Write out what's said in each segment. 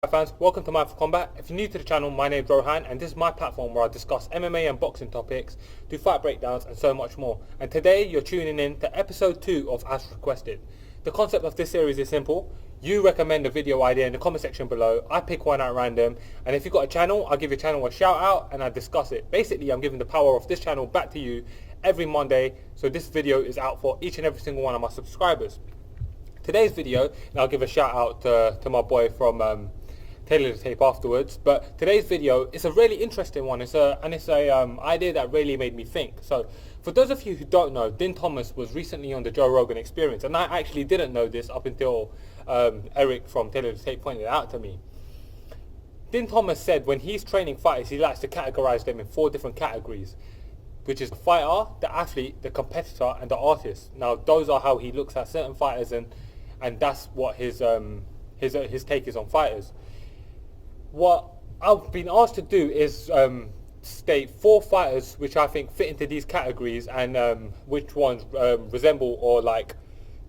Fans, welcome to mindforcombat. If you're new to the channel, my name is Rohan and this is my platform where I discuss MMA and boxing topics, do fight breakdowns and so much more. And today you're tuning in to episode 2 of As Requested. The concept of this series is simple. You recommend a video idea in the comment section below, I pick one at random, and if you've got a channel, I'll give your channel a shout out and I discuss it. Basically, I'm giving the power of this channel back to you every Monday, so this video is out for each and every single one of my subscribers. Today's video, and I'll give a shout out to my boy from Taylor the Tape afterwards, but today's video is a really interesting one. It's a idea that really made me think. So for those of you who don't know, Din Thomas was recently on the Joe Rogan Experience, and I actually didn't know this up until Eric from Taylor the Tape pointed it out to me. Din Thomas said when he's training fighters, he likes to categorize them in 4 different categories, which is the fighter, the athlete, the competitor, and the artist. Now those are how he looks at certain fighters, and that's what his take is on fighters. What I've been asked to do is state 4 fighters which I think fit into these categories, and which ones resemble or like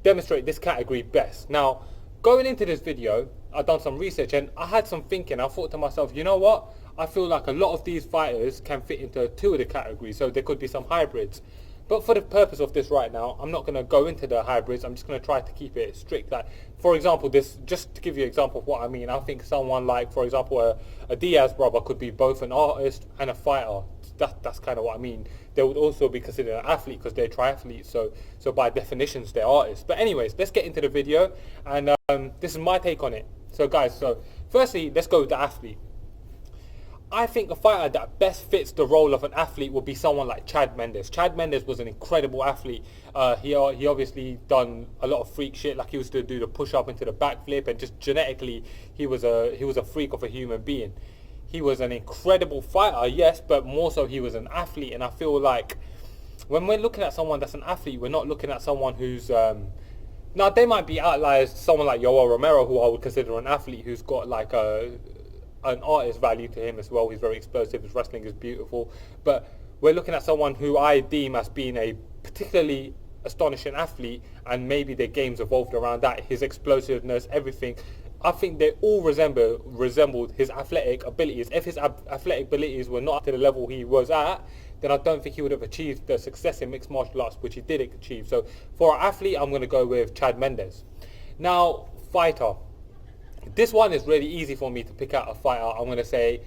demonstrate this category best. Now, going into this video, I've done some research and I had some thinking. I thought to myself, you know what? I feel like a lot of these fighters can fit into 2 of the categories, so there could be some hybrids. But for the purpose of this right now, I'm not going to go into the hybrids. I'm just going to try to keep it strict. Like, for example, this, just to give you an example of what I mean, I think someone like, for example, a Diaz brother could be both an artist and a fighter. That's kind of what I mean. They would also be considered an athlete because they're triathletes. So by definitions, they're artists. But anyways, let's get into the video. And this is my take on it. So guys, so firstly, let's go with the athlete. I think a fighter that best fits the role of an athlete would be someone like Chad Mendes. Chad Mendes was an incredible athlete. He obviously done a lot of freak shit, like he used to do the push-up into the backflip, and just genetically, he was a freak of a human being. He was an incredible fighter, yes, but more so he was an athlete. And I feel like when we're looking at someone that's an athlete, we're not looking at someone who's now they might be outliers. Someone like Yoel Romero, who I would consider an athlete, who's got like an artist value to him as well. He's very explosive, his wrestling is beautiful, but we're looking at someone who I deem as being a particularly astonishing athlete, and maybe their game's evolved around that, his explosiveness, everything. I think they all resembled his athletic abilities. If his athletic abilities were not to the level he was at, then I don't think he would have achieved the success in mixed martial arts which he did achieve. So for an athlete, I'm going to go with Chad Mendes. Now, fighter. This one is really easy for me to pick out a fighter. I'm going to say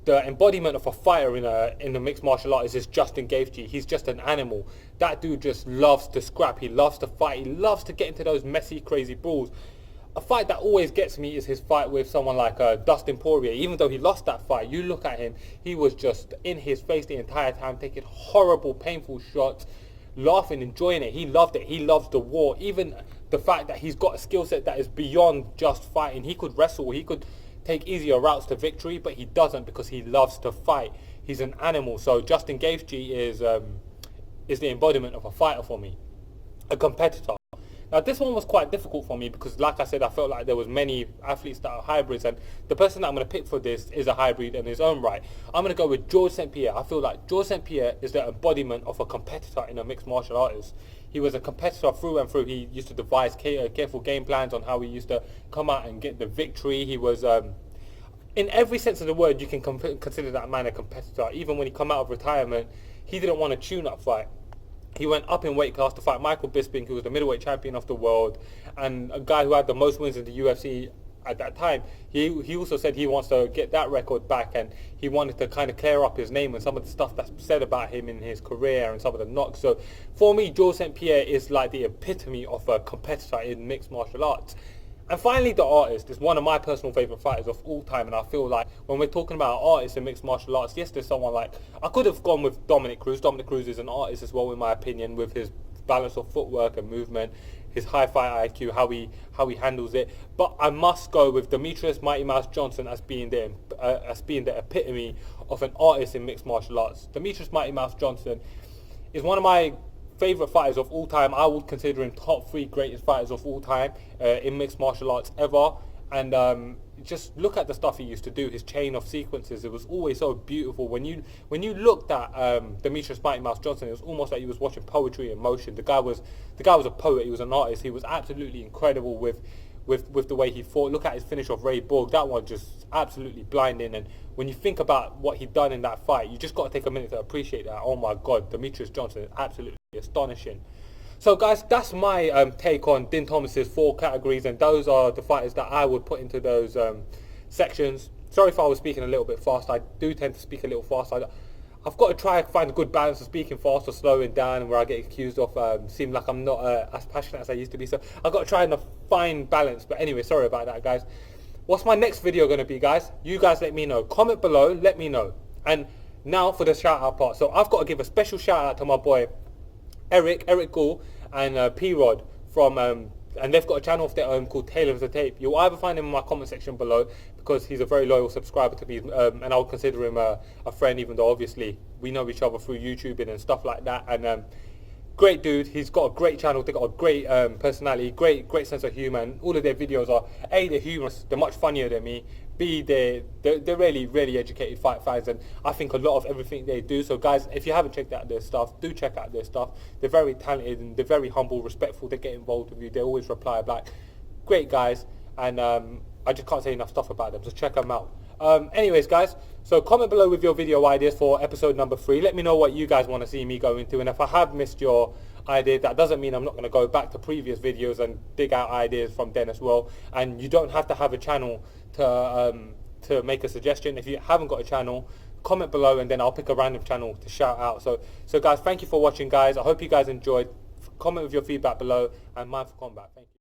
the embodiment of a fighter in the mixed martial arts is Justin Gaethje. He's just an animal. That dude just loves to scrap. He loves to fight. He loves to get into those messy, crazy brawls. A fight that always gets me is his fight with someone like Dustin Poirier. Even though he lost that fight, you look at him, he was just in his face the entire time, taking horrible, painful shots, laughing, enjoying it. He loved it. He loves the war. Even the fact that he's got a skill set that is beyond just fighting. He could wrestle. He could take easier routes to victory, but he doesn't because he loves to fight. He's an animal. So Justin Gaethje is the embodiment of a fighter for me, a competitor. Now this one was quite difficult for me because, like I said, I felt like there was many athletes that are hybrids, and the person that I'm going to pick for this is a hybrid in his own right. I'm going to go with George St-Pierre. I feel like George St-Pierre is the embodiment of a competitor in a mixed martial artist. He was a competitor through and through. He used to devise careful game plans on how he used to come out and get the victory. He was, in every sense of the word, you can consider that man a competitor. Even when he come out of retirement, he didn't want a tune-up fight. He went up in weight class to fight Michael Bisping, who was the middleweight champion of the world, and a guy who had the most wins in the UFC at that time. He also said he wants to get that record back, and he wanted to kind of clear up his name and some of the stuff that's said about him in his career and some of the knocks. So for me, George St-Pierre is like the epitome of a competitor in mixed martial arts. And finally, the artist is one of my personal favourite fighters of all time, and I feel like when we're talking about artists in mixed martial arts, yes, there's someone like, I could have gone with Dominic Cruz. Dominic Cruz is an artist as well, in my opinion, with his balance of footwork and movement, his high fight IQ, how he handles it. But I must go with Demetrius Mighty Mouse Johnson as being the epitome of an artist in mixed martial arts. Demetrius Mighty Mouse Johnson is one of my favourite fighters of all time. I would consider him top 3 greatest fighters of all time in mixed martial arts ever. And just look at the stuff he used to do, his chain of sequences. It was always so beautiful. When you looked at Demetrius Mighty Mouse Johnson, it was almost like you was watching poetry in motion. The guy was a poet. He was an artist. He was absolutely incredible with with the way he fought. Look at his finish of Ray Borg. That one just absolutely blinding. And when you think about what he'd done in that fight, you just got to take a minute to appreciate that. Oh my God, Demetrius Johnson is absolutely astonishing. So guys, that's my take on Din Thomas's 4 categories, and those are the fighters that I would put into those sections. Sorry if I was speaking a little bit fast. I do tend to speak a little fast. I've got to try and find a good balance of speaking fast or slowing down, and where I get accused of seem like I'm not as passionate as I used to be. So I've got to try and find balance. But anyway, sorry about that, guys. What's my next video going to be, guys? You guys let me know. Comment below, let me know. And now for the shout out part. So I've got to give a special shout out to my boy Eric Gould and P-Rod from and they've got a channel of their own called Tale of the Tape. You'll either find him in my comment section below, because he's a very loyal subscriber to me, and I would consider him a friend, even though obviously we know each other through YouTubing and stuff like that. And great dude. He's got a great channel. They've got a great personality, great sense of humour, and all of their videos are A, they're humorous, they're much funnier than me. B, they're really educated fight fans, and I think a lot of everything they do. So guys, if you haven't checked out their stuff, do check out their stuff. They're very talented and they're very humble, respectful. They get involved with you. They always reply back. Great guys, and I just can't say enough stuff about them. So check them out. Anyways, guys, so comment below with your video ideas for episode number 3. Let me know what you guys want to see me go into, and if I have missed your idea, that doesn't mean I'm not going to go back to previous videos and dig out ideas from then as well. And you don't have to have a channel to make a suggestion. If you haven't got a channel, comment below and then I'll pick a random channel to shout out. So guys, thank you for watching, guys. I hope you guys enjoyed. Comment with your feedback below, and mind for combat. Thank you.